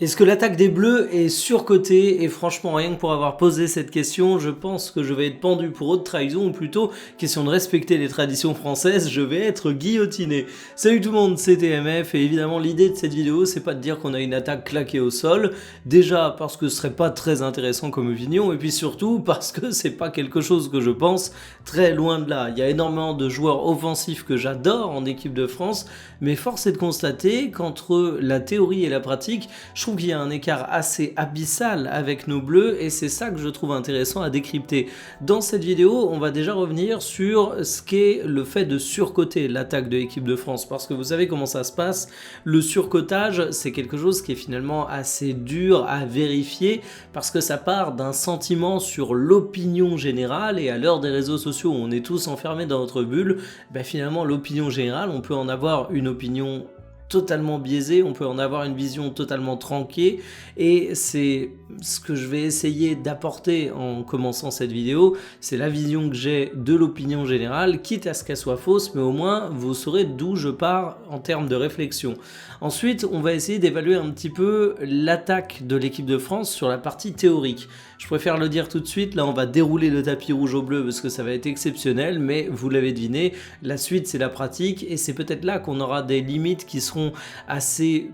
Est-ce que l'attaque des Bleus est surcotée? Et franchement, rien que pour avoir posé cette question, je pense que je vais être pendu pour haute trahison, ou plutôt, question de respecter les traditions françaises, je vais être guillotiné. Salut tout le monde, c'est TMF, et évidemment l'idée de cette vidéo, c'est pas de dire qu'on a une attaque claquée au sol, déjà parce que ce serait pas très intéressant comme opinion, et puis surtout parce que c'est pas quelque chose que je pense, très loin de là. Il y a énormément de joueurs offensifs que j'adore en équipe de France, mais force est de constater qu'entre la théorie et la pratique, je trouve qu'il y a un écart assez abyssal avec nos bleus et c'est ça que je trouve intéressant à décrypter. Dans cette vidéo, on va déjà revenir sur ce qu'est le fait de surcoter l'attaque de l'équipe de France parce que vous savez comment ça se passe. Le surcotage, c'est quelque chose qui est finalement assez dur à vérifier parce que ça part d'un sentiment sur l'opinion générale et à l'heure des réseaux sociaux où on est tous enfermés dans notre bulle, finalement l'opinion générale, on peut en avoir une opinion totalement biaisé, on peut en avoir une vision totalement tronquée et c'est ce que je vais essayer d'apporter en commençant cette vidéo, c'est la vision que j'ai de l'opinion générale, quitte à ce qu'elle soit fausse, mais au moins vous saurez d'où je pars en termes de réflexion. Ensuite, on va essayer d'évaluer un petit peu l'attaque de l'équipe de France sur la partie théorique. Je préfère le dire tout de suite, là on va dérouler le tapis rouge au bleu parce que ça va être exceptionnel, mais vous l'avez deviné, la suite c'est la pratique et c'est peut-être là qu'on aura des limites qui seront assez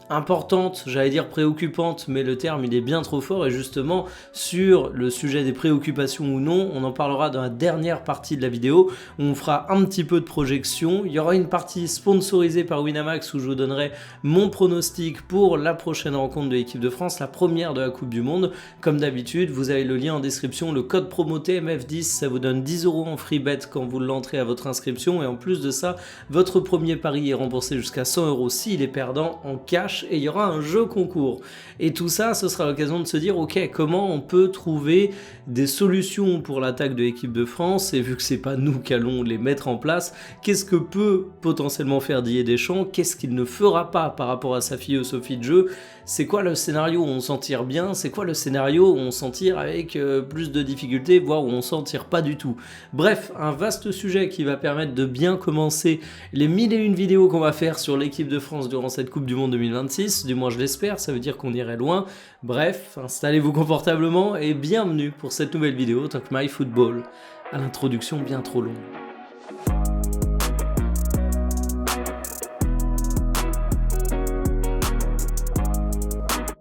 importante, j'allais dire préoccupante, mais le terme il est bien trop fort et justement sur le sujet des préoccupations ou non, on en parlera dans la dernière partie de la vidéo où on fera un petit peu de projection. Il y aura une partie sponsorisée par Winamax où je vous donnerai mon pronostic pour la prochaine rencontre de l'équipe de France, la première de la Coupe du Monde. Comme d'habitude, vous avez le lien en description, le code promo TMF10, ça vous donne 10 € en free bet quand vous l'entrez à votre inscription et en plus de ça, votre premier pari est remboursé jusqu'à 100 € s'il est perdant en cash et il y aura un jeu concours. Et tout ça, ce sera l'occasion de se dire, ok, comment on peut trouver des solutions pour l'attaque de l'équipe de France, et vu que c'est pas nous qui allons les mettre en place, qu'est-ce que peut potentiellement faire Didier Deschamps, qu'est-ce qu'il ne fera pas par rapport à sa philosophie de jeu, c'est quoi le scénario où on s'en tire bien, c'est quoi le scénario où on s'en tire avec plus de difficultés, voire où on s'en tire pas du tout. Bref, un vaste sujet qui va permettre de bien commencer les 1001 vidéos qu'on va faire sur l'équipe de France durant cette Coupe du Monde 2026, du moins je l'espère, ça veut dire qu'on irait loin. Bref, installez-vous confortablement et bienvenue pour cette nouvelle vidéo Talk My Football, à l'introduction bien trop longue.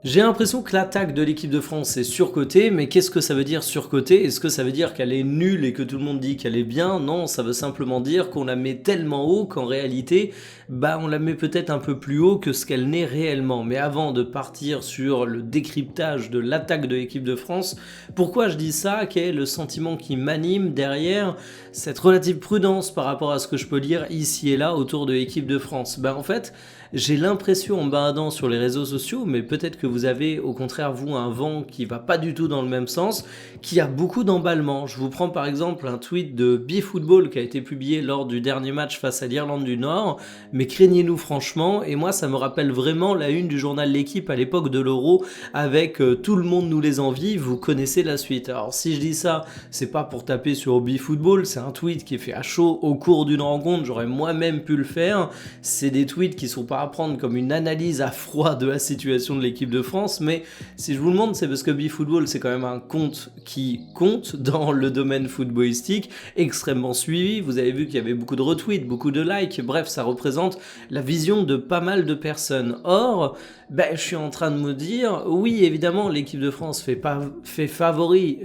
J'ai l'impression que l'attaque de l'équipe de France est surcotée, mais qu'est-ce que ça veut dire surcotée? Est-ce que ça veut dire qu'elle est nulle et que tout le monde dit qu'elle est bien? Non, ça veut simplement dire qu'on la met tellement haut qu'en réalité, on la met peut-être un peu plus haut que ce qu'elle n'est réellement. Mais avant de partir sur le décryptage de l'attaque de l'équipe de France, pourquoi je dis ça? Quel est le sentiment qui m'anime derrière cette relative prudence par rapport à ce que je peux lire ici et là autour de l'équipe de France? En fait, j'ai l'impression en baladant sur les réseaux sociaux, mais peut-être que vous avez au contraire vous un vent qui va pas du tout dans le même sens, qui a beaucoup d'emballement. Je vous prends par exemple un tweet de BeFootball qui a été publié lors du dernier match face à l'Irlande du Nord, mais craignez-nous franchement, et moi ça me rappelle vraiment la une du journal L'Équipe à l'époque de l'Euro avec tout le monde nous les envie, vous connaissez la suite. Alors si je dis ça, c'est pas pour taper sur BeFootball, c'est un tweet qui est fait à chaud au cours d'une rencontre, j'aurais moi-même pu le faire, c'est des tweets qui sont pas à prendre comme une analyse à froid de la situation de l'équipe de France, mais si je vous le montre, c'est parce que BeFootball, c'est quand même un compte qui compte dans le domaine footballistique, extrêmement suivi. Vous avez vu qu'il y avait beaucoup de retweets, beaucoup de likes, bref, ça représente la vision de pas mal de personnes. Or, je suis en train de me dire, oui, évidemment, l'équipe de France fait favori,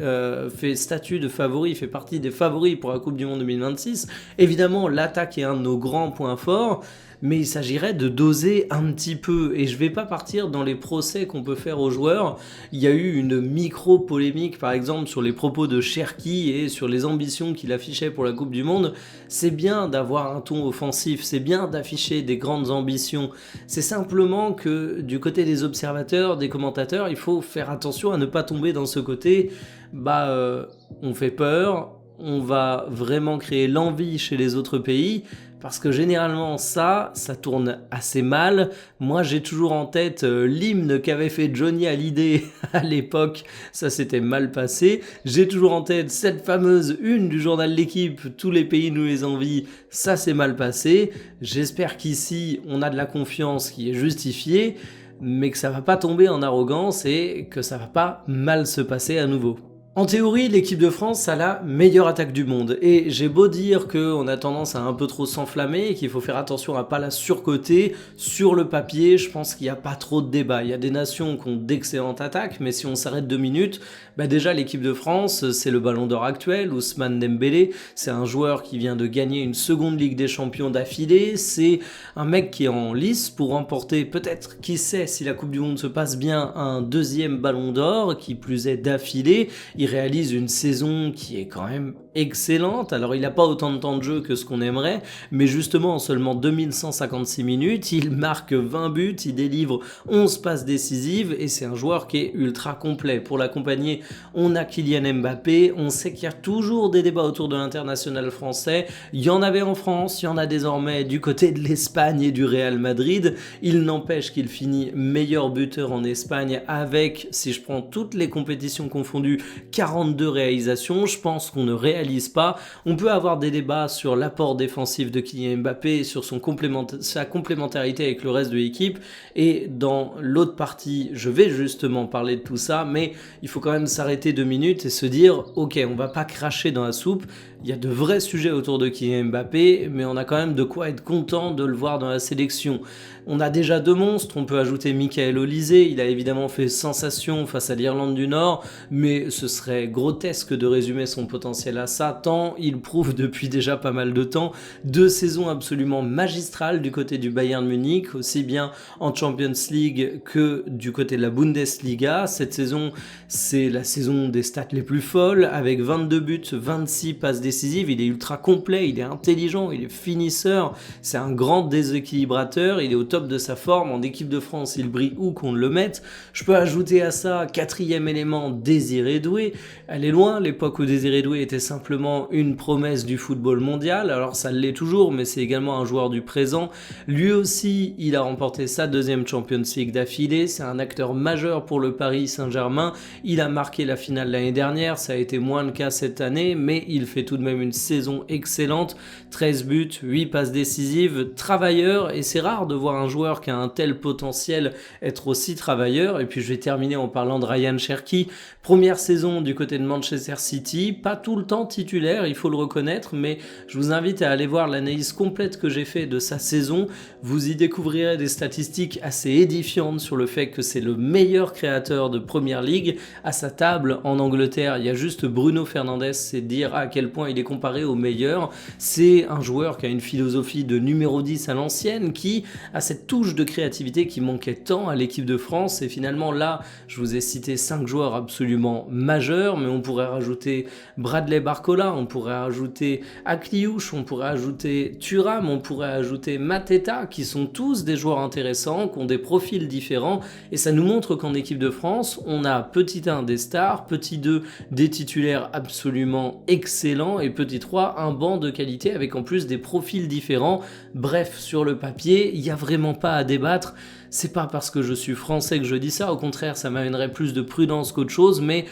fait statut de favori, fait partie des favoris pour la Coupe du Monde 2026. Évidemment, l'attaque est un de nos grands points forts, mais il s'agirait de doser un petit peu, et je vais pas partir dans les procès qu'on peut faire aux joueurs. Il y a eu une micro-polémique par exemple sur les propos de Cherki et sur les ambitions qu'il affichait pour la Coupe du Monde. C'est bien d'avoir un ton offensif, c'est bien d'afficher des grandes ambitions, c'est simplement que du côté des observateurs, des commentateurs, il faut faire attention à ne pas tomber dans ce côté, on fait peur, on va vraiment créer l'envie chez les autres pays, parce que généralement ça tourne assez mal. Moi j'ai toujours en tête l'hymne qu'avait fait Johnny Hallyday à l'époque, ça s'était mal passé. J'ai toujours en tête cette fameuse une du journal L'Équipe, tous les pays nous les envient, ça s'est mal passé. J'espère qu'ici on a de la confiance qui est justifiée. mais que ça va pas tomber en arrogance et que ça va pas mal se passer à nouveau. En théorie, l'équipe de France a la meilleure attaque du monde, et j'ai beau dire qu'on a tendance à un peu trop s'enflammer et qu'il faut faire attention à pas la surcoter, sur le papier, je pense qu'il n'y a pas trop de débat. Il y a des nations qui ont d'excellentes attaques, mais si on s'arrête 2 minutes, déjà l'équipe de France, c'est le ballon d'or actuel, Ousmane Dembélé, c'est un joueur qui vient de gagner une seconde Ligue des Champions d'affilée, c'est un mec qui est en lice pour remporter peut-être, qui sait, si la Coupe du Monde se passe bien, un deuxième ballon d'or, qui plus est d'affilée. Il réalise une saison qui est quand même excellente. Alors il n'a pas autant de temps de jeu que ce qu'on aimerait, mais justement en seulement 2156 minutes, il marque 20 buts, il délivre 11 passes décisives et c'est un joueur qui est ultra complet. Pour l'accompagner, on a Kylian Mbappé, on sait qu'il y a toujours des débats autour de l'international français, il y en avait en France, il y en a désormais du côté de l'Espagne et du Real Madrid. Il n'empêche qu'il finit meilleur buteur en Espagne avec, si je prends toutes les compétitions confondues, 42 réalisations. Je pense qu'on ne réalise pas. On peut avoir des débats sur l'apport défensif de Kylian Mbappé et sur sa complémentarité avec le reste de l'équipe, et dans l'autre partie je vais justement parler de tout ça, mais il faut quand même s'arrêter 2 minutes et se dire ok, on va pas cracher dans la soupe. Il y a de vrais sujets autour de Kylian Mbappé, mais on a quand même de quoi être content de le voir dans la sélection. On a déjà 2 monstres, on peut ajouter Michael Olise, il a évidemment fait sensation face à l'Irlande du Nord, mais ce serait grotesque de résumer son potentiel à ça, tant il prouve depuis déjà pas mal de temps 2 saisons absolument magistrales du côté du Bayern Munich, aussi bien en Champions League que du côté de la Bundesliga. Cette saison, c'est la saison des stats les plus folles, avec 22 buts, 26 passes décisives, il est ultra complet, il est intelligent, il est finisseur, c'est un grand déséquilibrateur, il est au top de sa forme, en équipe de France il brille où qu'on le mette. Je peux ajouter à ça, 4e élément, Désiré Doué. Elle est loin l'époque où Désiré Doué était simplement une promesse du football mondial, alors ça l'est toujours, mais c'est également un joueur du présent. Lui aussi, il a remporté sa 2e Champions League d'affilée, c'est un acteur majeur pour le Paris Saint-Germain, il a marqué la finale l'année dernière, ça a été moins le cas cette année, mais il fait tout de même une saison excellente, 13 buts, 8 passes décisives, travailleur, et c'est rare de voir un joueur qui a un tel potentiel être aussi travailleur. Et puis je vais terminer en parlant de Ryan Cherki, première saison du côté de Manchester City, pas tout le temps titulaire, il faut le reconnaître, mais je vous invite à aller voir l'analyse complète que j'ai fait de sa saison, vous y découvrirez des statistiques assez édifiantes sur le fait que c'est le meilleur créateur de Premier League. À sa table en Angleterre, il y a juste Bruno Fernandes, c'est dire à quel point il est comparé au meilleur. C'est un joueur qui a une philosophie de numéro 10 à l'ancienne, qui a cette touche de créativité qui manquait tant à l'équipe de France, et finalement là, je vous ai cité 5 joueurs absolument majeurs, mais on pourrait rajouter Bradley Barcola, on pourrait rajouter Akliouche, on pourrait ajouter Thuram, on pourrait ajouter Mateta, qui sont tous des joueurs intéressants, qui ont des profils différents, et ça nous montre qu'en équipe de France, on a petit 1 des stars, petit 2 des titulaires absolument excellents, et petit 3 un banc de qualité avec en plus des profils différents. Bref, sur le papier, il n'y a vraiment pas à débattre. C'est pas parce que je suis français que je dis ça, au contraire, ça m'amènerait plus de prudence qu'autre chose, mais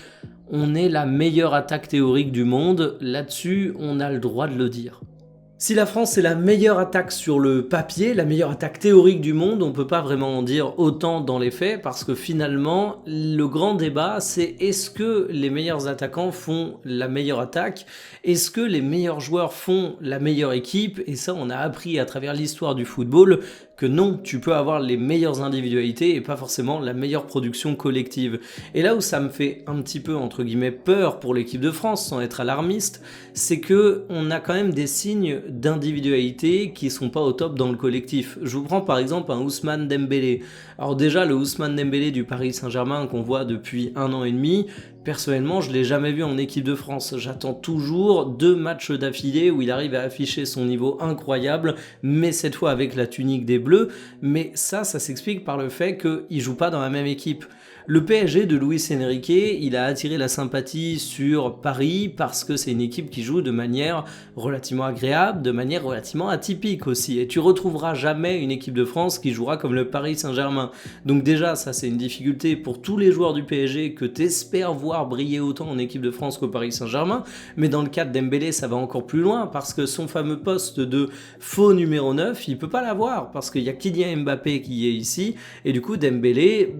on est la meilleure attaque théorique du monde, là-dessus, on a le droit de le dire. Si la France est la meilleure attaque sur le papier, la meilleure attaque théorique du monde, on peut pas vraiment en dire autant dans les faits, parce que finalement, le grand débat, c'est est-ce que les meilleurs attaquants font la meilleure attaque? Est-ce que les meilleurs joueurs font la meilleure équipe? Et ça, on a appris à travers l'histoire du football que non, tu peux avoir les meilleures individualités et pas forcément la meilleure production collective. Et là où ça me fait un petit peu, entre guillemets, peur pour l'équipe de France, sans être alarmiste, c'est que on a quand même des signes d'individualité qui sont pas au top dans le collectif. Je vous prends par exemple un Ousmane Dembélé. Alors déjà, le Ousmane Dembélé du Paris Saint-Germain qu'on voit depuis 1 an et demi, personnellement, je l'ai jamais vu en équipe de France. J'attends toujours 2 matchs d'affilée où il arrive à afficher son niveau incroyable, mais cette fois avec la tunique des Bleus. Mais ça s'explique par le fait qu'il joue pas dans la même équipe. Le PSG de Luis Enrique, il a attiré la sympathie sur Paris parce que c'est une équipe qui joue de manière relativement agréable, de manière relativement atypique aussi. Et tu retrouveras jamais une équipe de France qui jouera comme le Paris Saint-Germain. Donc déjà, ça c'est une difficulté pour tous les joueurs du PSG que t'espères voir voir briller autant en équipe de France qu'au Paris Saint-Germain, mais dans le cas de Dembélé, ça va encore plus loin, parce que son fameux poste de faux numéro 9, il peut pas l'avoir, parce qu'il y a Kylian Mbappé qui est ici, et du coup Dembélé,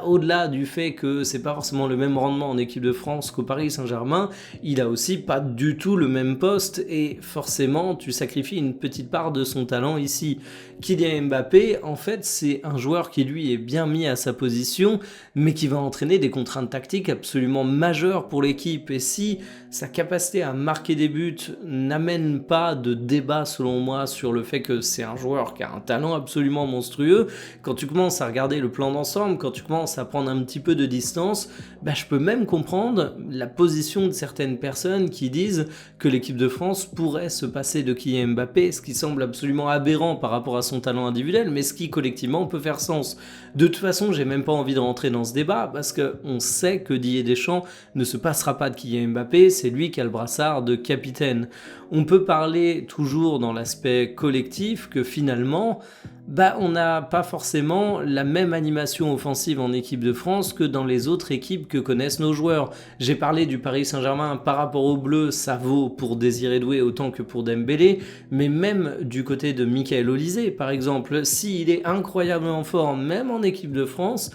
au-delà du fait que c'est pas forcément le même rendement en équipe de France qu'au Paris Saint-Germain, il a aussi pas du tout le même poste, et forcément tu sacrifies une petite part de son talent ici. Kylian Mbappé, en fait, c'est un joueur qui lui est bien mis à sa position, mais qui va entraîner des contraintes tactiques absolument majeures pour l'équipe. Et si sa capacité à marquer des buts n'amène pas de débat, selon moi, sur le fait que c'est un joueur qui a un talent absolument monstrueux, quand tu commences à regarder le plan d'ensemble, quand tu commences à prendre un petit peu de distance, je peux même comprendre la position de certaines personnes qui disent que l'équipe de France pourrait se passer de Kylian Mbappé, ce qui semble absolument aberrant par rapport à son talent individuel, mais ce qui collectivement peut faire sens. De toute façon, j'ai même pas envie de rentrer dans ce débat, parce qu'on sait que Didier Deschamps ne se passera pas de Kylian Mbappé, c'est lui qui a le brassard de capitaine. On peut parler toujours dans l'aspect collectif que finalement, on n'a pas forcément la même animation offensive en équipe de France que dans les autres équipes que connaissent nos joueurs. J'ai parlé du Paris Saint-Germain par rapport aux Bleus, ça vaut pour Désiré Doué autant que pour Dembélé, mais même du côté de Michael Olise par exemple, s'il est incroyablement fort même en équipe de France,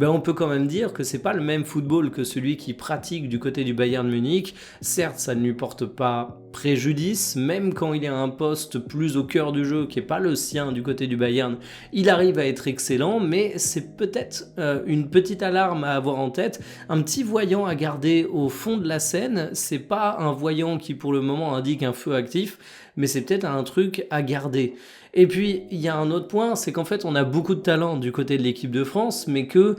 on peut quand même dire que c'est pas le même football que celui qui pratique du côté du Bayern Munich. Certes, ça ne lui porte pas préjudice, même quand il est à un poste plus au cœur du jeu, qui n'est pas le sien du côté du Bayern, il arrive à être excellent, mais c'est peut-être une petite alarme à avoir en tête, un petit voyant à garder au fond de la scène. C'est pas un voyant qui pour le moment indique un feu actif, mais c'est peut-être un truc à garder. Et puis, il y a un autre point, c'est qu'en fait, on a beaucoup de talent du côté de l'équipe de France, mais que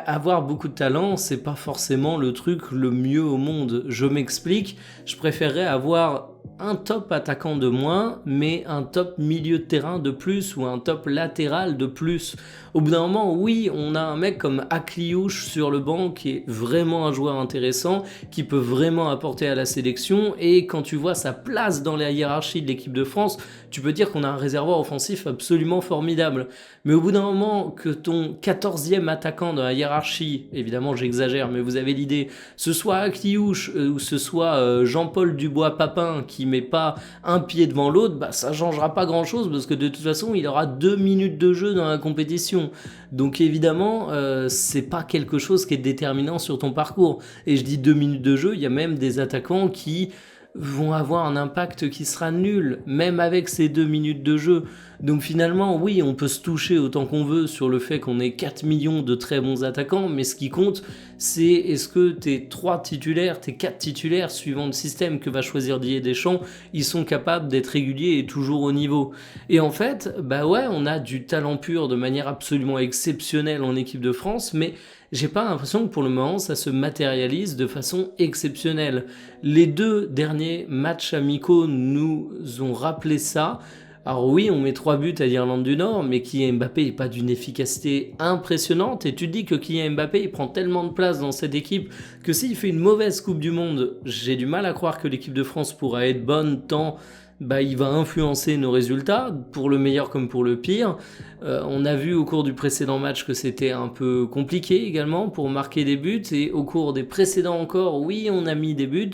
avoir beaucoup de talent, c'est pas forcément le truc le mieux au monde. Je m'explique, je préférerais avoir un top attaquant de moins, mais un top milieu de terrain de plus ou un top latéral de plus. Au bout d'un moment, oui, on a un mec comme Akliouche sur le banc qui est vraiment un joueur intéressant, qui peut vraiment apporter à la sélection, et quand tu vois sa place dans la hiérarchie de l'équipe de France, tu peux dire qu'on a un réservoir offensif absolument formidable. Mais au bout d'un moment, que ton 14e attaquant dans la hiérarchie, évidemment j'exagère, mais vous avez l'idée, ce soit Akliouche ou ce soit Jean-Paul Dubois-Papin qui met pas un pied devant l'autre, ça changera pas grand chose parce que de toute façon il aura 2 minutes de jeu dans la compétition. Donc évidemment c'est pas quelque chose qui est déterminant sur ton parcours. Et je dis 2 minutes de jeu, il y a même des attaquants qui vont avoir un impact qui sera nul, même avec ces 2 minutes de jeu. Donc finalement, oui, on peut se toucher autant qu'on veut sur le fait qu'on ait 4 millions de très bons attaquants, mais ce qui compte, c'est est-ce que tes 4 titulaires, suivant le système que va choisir Didier Deschamps, ils sont capables d'être réguliers et toujours au niveau. Et en fait, on a du talent pur de manière absolument exceptionnelle en équipe de France, mais j'ai pas l'impression que pour le moment ça se matérialise de façon exceptionnelle. Les 2 derniers matchs amicaux nous ont rappelé ça. Alors oui, on met 3 buts à l'Irlande du Nord, mais Kylian Mbappé n'est pas d'une efficacité impressionnante, et tu te dis que Kylian Mbappé il prend tellement de place dans cette équipe que s'il fait une mauvaise Coupe du Monde, j'ai du mal à croire que l'équipe de France pourra être bonne tant il va influencer nos résultats, pour le meilleur comme pour le pire. On a vu au cours du précédent match que c'était un peu compliqué également pour marquer des buts, et au cours des précédents encore, oui, on a mis des buts,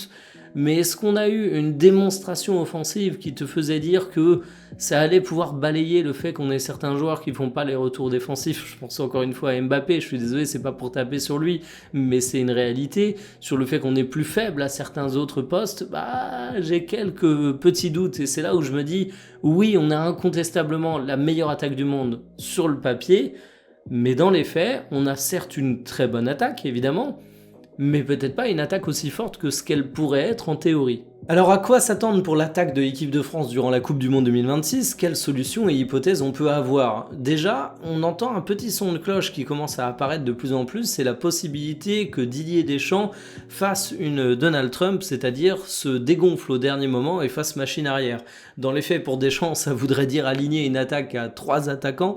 mais est-ce qu'on a eu une démonstration offensive qui te faisait dire que ça allait pouvoir balayer le fait qu'on ait certains joueurs qui font pas les retours défensifs? Je pense encore une fois à Mbappé, je suis désolé, c'est pas pour taper sur lui, mais c'est une réalité. Sur le fait qu'on est plus faible à certains autres postes, j'ai quelques petits doutes, et c'est là où je me dis, oui, on a incontestablement la meilleure attaque du monde sur le papier, mais dans les faits, on a certes une très bonne attaque, évidemment, mais peut-être pas une attaque aussi forte que ce qu'elle pourrait être en théorie. Alors à quoi s'attendre pour l'attaque de l'équipe de France durant la Coupe du Monde 2026 ? Quelles solutions et hypothèses on peut avoir ? Déjà, on entend un petit son de cloche qui commence à apparaître de plus en plus, c'est la possibilité que Didier Deschamps fasse une Donald Trump, c'est-à-dire se dégonfle au dernier moment et fasse machine arrière. Dans les faits, pour Deschamps, ça voudrait dire aligner une attaque à 3 attaquants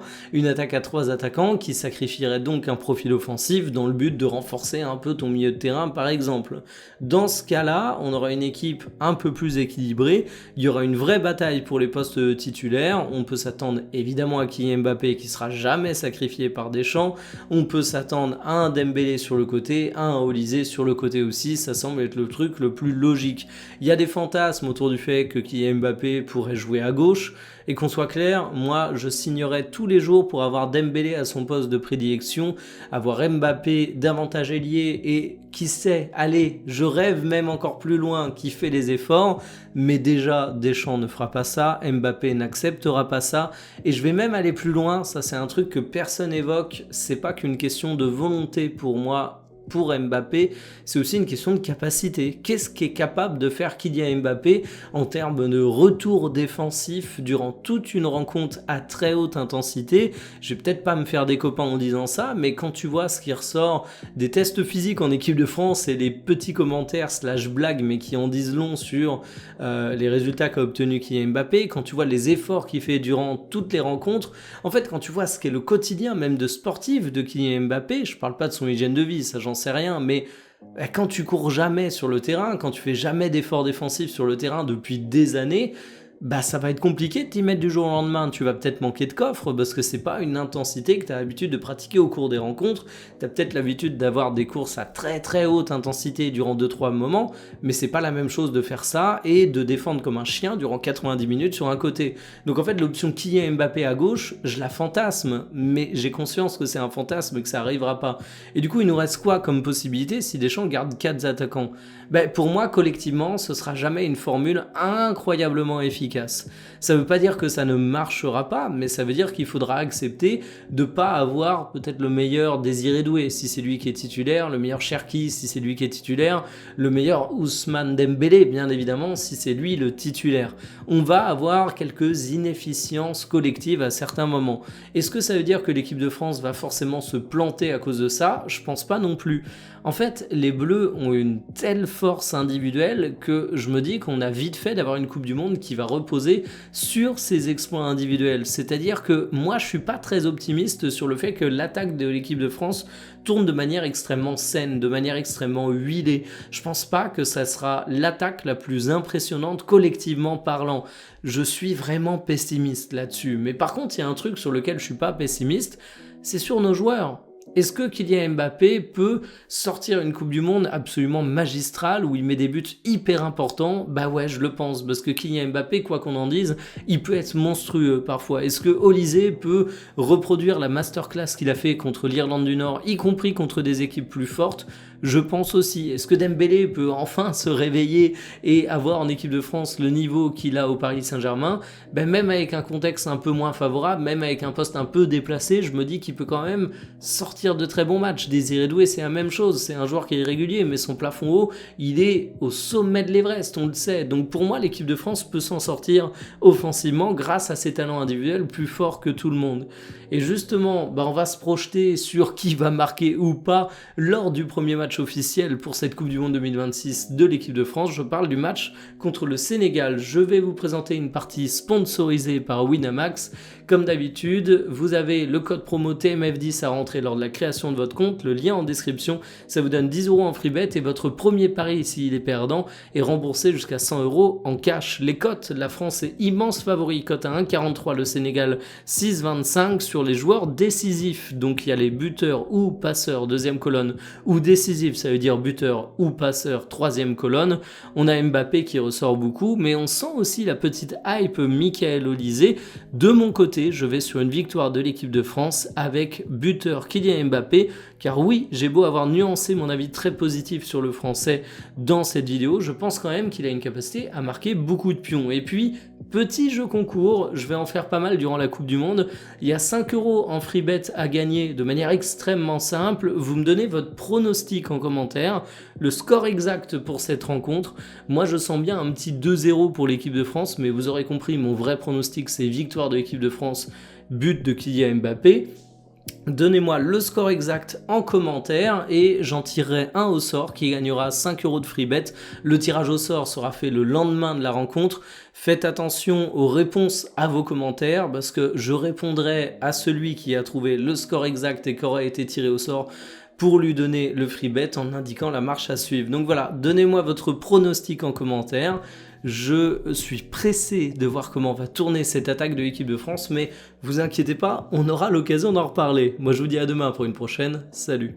qui sacrifierait donc un profil offensif dans le but de renforcer un peu ton milieu de terrain par exemple. Dans ce cas-là, on aura une équipe un peu plus équilibré. Il y aura une vraie bataille pour les postes titulaires. On peut s'attendre évidemment à Kylian Mbappé qui sera jamais sacrifié par Deschamps. On peut s'attendre à un Dembélé sur le côté, à un Olysée sur le côté aussi. Ça semble être le truc le plus logique. Il y a des fantasmes autour du fait que Kylian Mbappé pourrait jouer à gauche. Et qu'on soit clair, moi je signerais tous les jours pour avoir Dembélé à son poste de prédilection, avoir Mbappé davantage ailier et qui sait, allez, je rêve même encore plus loin, qui fait les efforts, mais déjà Deschamps ne fera pas ça, Mbappé n'acceptera pas ça, et je vais même aller plus loin, ça c'est un truc que personne évoque, c'est pas qu'une question de volonté pour moi, pour Mbappé, c'est aussi une question de capacité. Qu'est-ce qu'est capable de faire Kylian Mbappé en termes de retour défensif durant toute une rencontre à très haute intensité? Je vais peut-être pas me faire des copains en disant ça, mais quand tu vois ce qui ressort des tests physiques en équipe de France et les petits commentaires / blagues, mais qui en disent long sur les résultats qu'a obtenu Kylian Mbappé, quand tu vois les efforts qu'il fait durant toutes les rencontres, en fait quand tu vois ce qu'est le quotidien même de sportif de Kylian Mbappé, je parle pas de son hygiène de vie, ça j'en sais rien, mais quand tu cours jamais sur le terrain, quand tu fais jamais d'efforts défensifs sur le terrain depuis des années, bah ça va être compliqué de t'y mettre du jour au lendemain. Tu vas peut-être manquer de coffre parce que c'est pas une intensité que tu as l'habitude de pratiquer au cours des rencontres. Tu as peut-être l'habitude d'avoir des courses à très très haute intensité durant 2-3 moments, mais c'est pas la même chose de faire ça et de défendre comme un chien durant 90 minutes sur un côté. Donc en fait l'option Kylian Mbappé à gauche, je la fantasme, mais j'ai conscience que c'est un fantasme et que ça arrivera pas. Et du coup il nous reste quoi comme possibilité si Deschamps garde 4 attaquants? Pour moi collectivement ce sera jamais une formule incroyablement efficace. Ça veut pas dire que ça ne marchera pas, mais ça veut dire qu'il faudra accepter de pas avoir peut-être le meilleur Désiré Doué si c'est lui qui est titulaire, le meilleur Cherki si c'est lui qui est titulaire, le meilleur Ousmane Dembélé bien évidemment si c'est lui le titulaire. On va avoir quelques inefficiences collectives à certains moments. Est-ce que ça veut dire que l'équipe de France va forcément se planter à cause de ça? Je pense pas non plus. En fait, les Bleus ont une telle force individuelle que je me dis qu'on a vite fait d'avoir une Coupe du Monde qui va reposer sur ces exploits individuels. C'est-à-dire que moi, je suis pas très optimiste sur le fait que l'attaque de l'équipe de France tourne de manière extrêmement saine, de manière extrêmement huilée. Je pense pas que ça sera l'attaque la plus impressionnante collectivement parlant. Je suis vraiment pessimiste là-dessus. Mais par contre, il y a un truc sur lequel je suis pas pessimiste, c'est sur nos joueurs. Est-ce que Kylian Mbappé peut sortir une Coupe du Monde absolument magistrale où il met des buts hyper importants? Bah ouais, je le pense, parce que Kylian Mbappé, quoi qu'on en dise, il peut être monstrueux parfois. Est-ce que Olysée peut reproduire la masterclass qu'il a fait contre l'Irlande du Nord, y compris contre des équipes plus fortes? Je pense aussi. Est-ce que Dembélé peut enfin se réveiller et avoir en équipe de France le niveau qu'il a au Paris Saint-Germain? Même avec un contexte un peu moins favorable, même avec un poste un peu déplacé, je me dis qu'il peut quand même sortir de très bons matchs. Désiré Doué, c'est la même chose. C'est un joueur qui est irrégulier, mais son plafond haut, il est au sommet de l'Everest, on le sait. Donc pour moi, l'équipe de France peut s'en sortir offensivement grâce à ses talents individuels plus forts que tout le monde. Et justement, on va se projeter sur qui va marquer ou pas lors du premier match officiel pour cette Coupe du Monde 2026 de l'équipe de France. Je parle du match contre le Sénégal. Je vais vous présenter une partie sponsorisée par Winamax. Comme d'habitude, vous avez le code promo TMF10 à rentrer lors de la création de votre compte, le lien en description. Ça vous donne 10 € en free bet et votre premier pari, s'il est perdant, est remboursé jusqu'à 100 € en cash. Les cotes, la France est immense favori, cote à 1,43, le Sénégal 6,25 sur les joueurs décisifs. Donc il y a les buteurs ou passeurs, deuxième colonne, ou décisifs, ça veut dire buteur ou passeur, troisième colonne. On a Mbappé qui ressort beaucoup, mais on sent aussi la petite hype Michael Olysée. De mon côté, je vais sur une victoire de l'équipe de France avec buteur Kylian Mbappé, car oui, j'ai beau avoir nuancé mon avis très positif sur le français dans cette vidéo, je pense quand même qu'il a une capacité à marquer beaucoup de pions. Et puis, petit jeu concours, je vais en faire pas mal durant la Coupe du Monde. Il y a 5 € en free bet à gagner de manière extrêmement simple. Vous me donnez votre pronostic en commentaire, le score exact pour cette rencontre. Moi, je sens bien un petit 2-0 pour l'équipe de France, mais vous aurez compris, mon vrai pronostic, c'est victoire de l'équipe de France, but de Kylian Mbappé. Donnez-moi le score exact en commentaire et j'en tirerai un au sort qui gagnera 5 € de free bet. Le tirage au sort sera fait le lendemain de la rencontre. Faites attention aux réponses à vos commentaires parce que je répondrai à celui qui a trouvé le score exact et qui aura été tiré au sort pour lui donner le free bet en indiquant la marche à suivre. Donc voilà, donnez-moi votre pronostic en commentaire. Je suis pressé de voir comment va tourner cette attaque de l'équipe de France, mais vous inquiétez pas, on aura l'occasion d'en reparler. Moi je vous dis à demain pour une prochaine, salut.